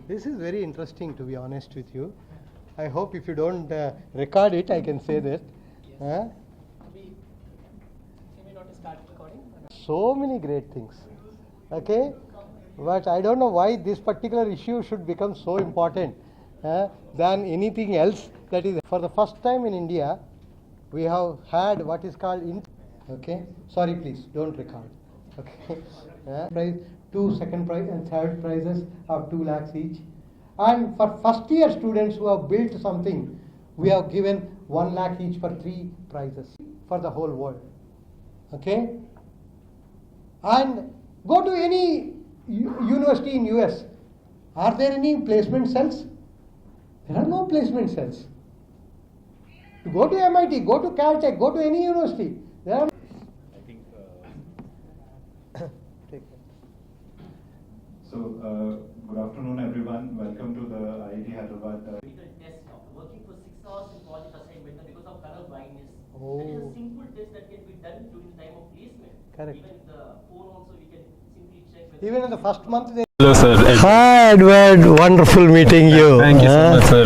This is very interesting, to be honest with you. I hope if you don't record it, I can say that. Yes. We may not start recording. So many great things. Okay? But I don't know why this particular issue should become so important than anything else. That is, for the first time in India, we have had what is called okay? Sorry, please, don't record. Okay? Prize, 2 second prize and third prizes of 2 lakhs each. And for first year students who have built something, we have given 1 lakh each for 3 prizes for the whole world. Okay? And go to any university in US. Are there any placement cells? There are no placement cells. Go to MIT, go to Caltech, go to any university. There are. I think. Take it. So, good afternoon, everyone. Welcome to the IIT Hyderabad. Test of working for 6 hours in project assignment because of color blindness. Oh. That is a simple test that can be done during the time of placement. Correct. Even the phone also we can simply check. Even in the first month, they. Hello, sir. Hi, Edward. Wonderful meeting you. Thank you so much, sir.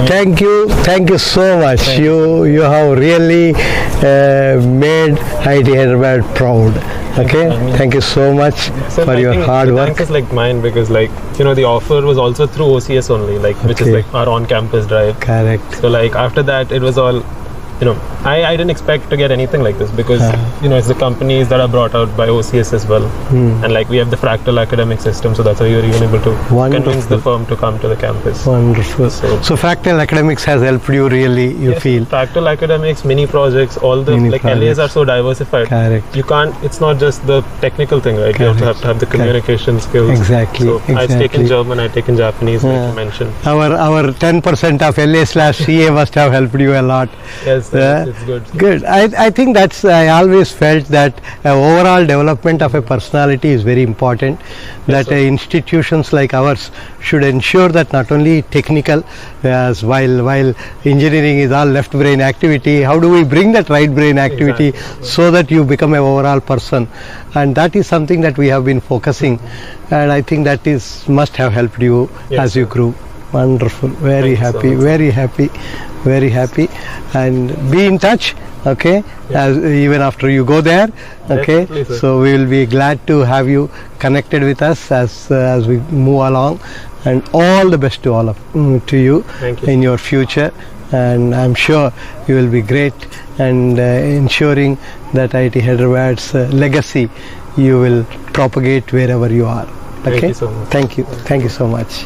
Thank you so much. You have really made IIT Hyderabad proud. Okay, thank you so much Sir, for I your think hard the work. thanks is like mine because the offer was also through OCS only, which is Okay. like our on-campus drive. Correct. So after that, it was all. I didn't expect to get anything like this because it's the companies that are brought out by OCS as well, and we have the Fractal academic system, so that's how you're even able to convince the firm to come to the campus. Wonderful. So Fractal Academics has helped you really. You Yes, feel. Fractal academics, mini projects, all the Mini LAs projects. are so diversified. Correct. You can't. It's not just the technical thing, right? You also have to have the communication skills. Exactly, So I've exactly. taken German. I've taken Japanese, like you mentioned. Our 10% of LA/CA must have helped you a lot. Yes, it's good. Good. I think I always felt that overall development of a personality is very important. That institutions like ours should ensure that not only technical, as while engineering is all left brain activity, how do we bring that right brain activity so that you become an overall person? And that is something that we have been focusing, and I think that must have helped you as you grew. Wonderful. Very happy. Very happy. Very happy. And be in touch. Okay. Even after you go there. Okay. So we will be glad to have you connected with us as we move along. And all the best to all of to you. Thank you. In your future. And I'm sure you will be great and ensuring that IIT Hyderabad's legacy you will propagate wherever you are. Okay. Thank you so much. Thank you. Thank you so much.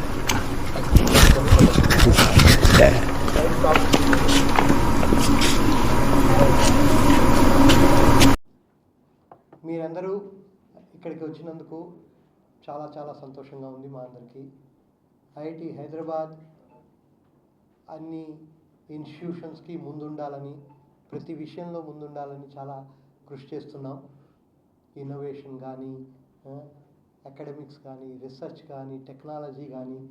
మీరందరూ ఇక్కడికి వచ్చినందుకు చాలా చాలా సంతోషంగా ఉంది మా అందరికీ. IIT Hyderabad అన్ని ఇన్స్టిట్యూషన్స్కి ముందుండాలని, ప్రతి విషయంలో ముందుండాలని చాలా కృషి చేస్తున్నాం. ఇన్నోవేషన్ కానీ, అకాడమిక్స్ కానీ, రీసెర్చ్ కానీ, టెక్నాలజీ కానీ,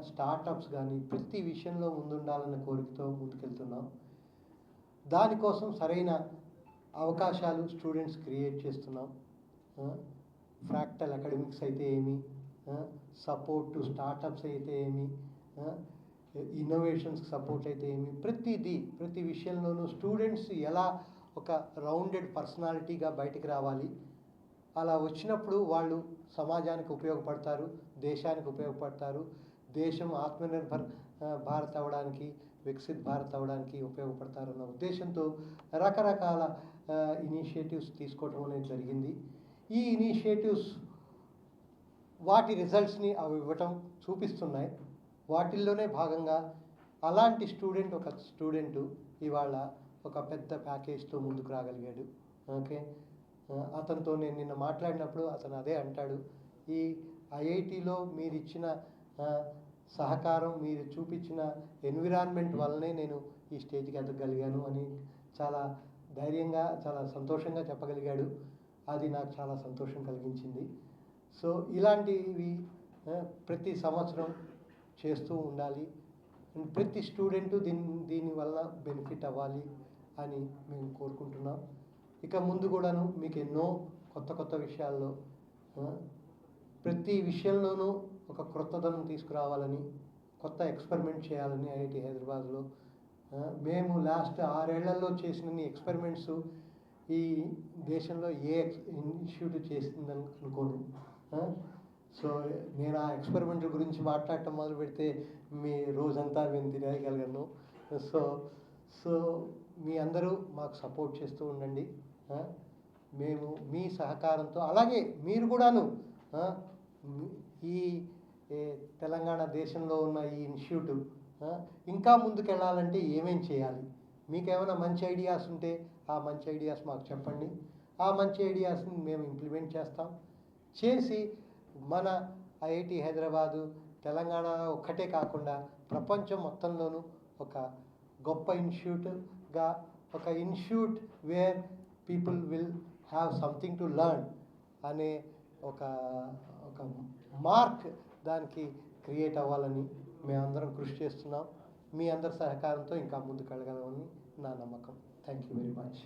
స్టార్టప్స్ కానీ ప్రతి విషయంలో ముందుండాలన్న కోరికతో ముందుకెళ్తున్నాం. దానికోసం సరైన అవకాశాలు స్టూడెంట్స్ క్రియేట్ చేస్తున్నాం. ఫ్రాక్టల్ అకాడమిక్స్ అయితే ఏమి, సపోర్ట్ టు స్టార్టప్స్ అయితే ఏమి, ఇన్నోవేషన్స్కి సపోర్ట్ అయితే ఏమి, ప్రతి విషయంలోనూ స్టూడెంట్స్ ఎలా ఒక రౌండెడ్ పర్సనాలిటీగా బయటికి రావాలి, అలా వచ్చినప్పుడు వాళ్ళు సమాజానికి ఉపయోగపడతారు, దేశానికి ఉపయోగపడతారు, దేశం ఆత్మనిర్భర్ భారత్ అవ్వడానికి, వికసిత్ భారత్ అవ్వడానికి ఉపయోగపడతారన్న ఉద్దేశంతో రకరకాల ఇనిషియేటివ్స్ తీసుకోవడం అనేది జరిగింది. ఈ ఇనిషియేటివ్స్ వాటి రిజల్ట్స్ని అవి ఇవ్వటం చూపిస్తున్నాయి. వాటిల్లోనే భాగంగా అలాంటి ఒక స్టూడెంటు ఇవాళ ఒక పెద్ద ప్యాకేజ్తో ముందుకు రాగలిగాడు. ఓకే, అతనితో నేను నిన్న మాట్లాడినప్పుడు అతను అదే అంటాడు, ఈ ఐఐటిలో మీరు ఇచ్చిన సహకారం, మీరు చూపించిన ఎన్విరాన్మెంట్ వల్లనే నేను ఈ స్టేజ్కి ఎదగలిగాను అని చాలా ధైర్యంగా, చాలా సంతోషంగా చెప్పగలిగాడు. అది నాకు చాలా సంతోషం కలిగించింది. సో ఇలాంటివి ప్రతి సంవత్సరం చేస్తూ ఉండాలి. ప్రతి స్టూడెంటు దీనివల్ల బెనిఫిట్ అవ్వాలి అని మేము కోరుకుంటున్నాం. ఇక ముందు కూడాను మీకు ఎన్నో కొత్త విషయాల్లో ప్రతి విషయంలోనూ ఒక క్రొత్తదనం తీసుకురావాలని, కొత్త ఎక్స్పెరిమెంట్ చేయాలని ఐఐటి హైదరాబాద్లో మేము లాస్ట్ 6 ఏళ్లలో చేసిన ఎక్స్పెరిమెంట్స్ ఈ దేశంలో ఏ ఇన్స్టిట్యూట్ చేసిందని అనుకోను. సో నేను ఆ ఎక్స్పెరిమెంట్ గురించి మాట్లాడటం మొదలు పెడితే మీ రోజంతా నేను తిరగగలను. సో సో మీ అందరూ మాకు సపోర్ట్ చేస్తూ ఉండండి. మేము మీ సహకారంతో, అలాగే మీరు కూడాను ఈ తెలంగాణ దేశంలో ఉన్న ఈ ఇన్స్టిట్యూట్ ఇంకా ముందుకెళ్ళాలంటే ఏమేం చేయాలి, మీకేమైనా మంచి ఐడియాస్ ఉంటే ఆ మంచి ఐడియాస్ మాకు చెప్పండి. ఆ మంచి ఐడియాస్ని మేము ఇంప్లిమెంట్ చేసి మన ఐఐటి హైదరాబాదు తెలంగాణ ఒక్కటే కాకుండా ప్రపంచం మొత్తంలోనూ ఒక గొప్ప ఇన్స్టిట్యూట్గా, ఒక institute where people will have something to learn అనే ఒక మార్క్ దానికి క్రియేట్ అవ్వాలని మేమందరం కృషి చేస్తున్నాం. మీ అందరి సహకారంతో ఇంకా ముందుకు వెళ్ళగలమని నా నమ్మకం. Thank you very much.